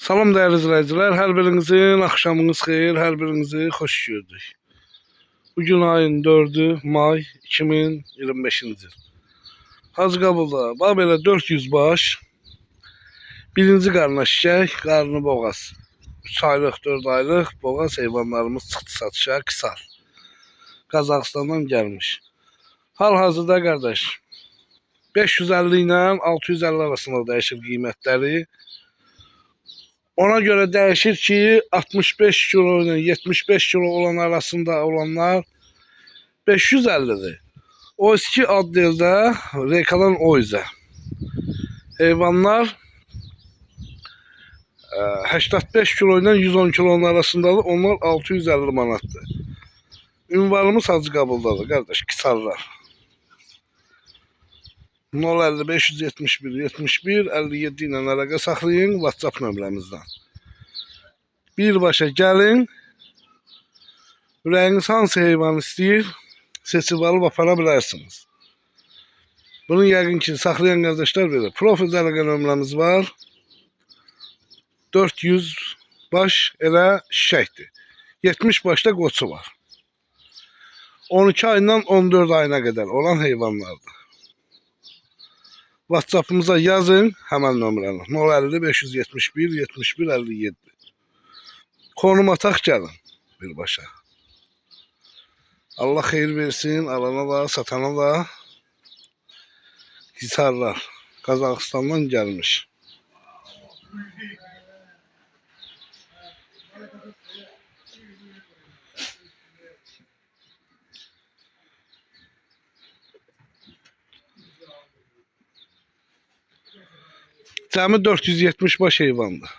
Salam değerli izleyiciler, her birinizin akşamınız xeyir, her birinizi hoş gördük. Bugün ayın 4'ü may 2025-ci il. Hacıqabulda belə 400 baş, birinci qarına şişək, qarnı boğaz. 3 aylıq, 4 aylıq boğaz heyvanlarımız çıxdı satışa, qısar. Qazaxıstandan gəlmiş. Hal-hazırda qardaş, 550 ilə 650 arasında dəyişir qiymətləri. Ona göre değişir ki 65 kilo ile 75 kilo olan arasında olanlar 550'dir. O eski adlarda rekalan o yüzden. Hayvanlar 85 kilo ile 110 kilonun arasındadır. Onlar 650 manatdır. Ünvanımız Hacıqabuldadır kardeş, kısarlar. 050 571 71 57 ilə əlaqə saxlayın WhatsApp nömrəmizdən. Birbaşa gəlin. Ürəyiniz hansı heyvan istəyir, seçib alıb apara bilərsiniz. Bunun yəqin ki, saxlayan qardaşlar verir. Profil əlaqə nömrəmiz var. 400 baş elə şişəkdir. 70 başda qoçu var. 12 ayından 14 ayına qədər olan heyvanlardır. WhatsApp'ımıza yazın həmən nömrəni. 050 571 71 57. Konum ataq gəlin birbaşa. Allah xeyir versin, alana da, satana da. Hisarlar Qazaxıstandan gəlmiş. Cəmi 470 baş heyvandır.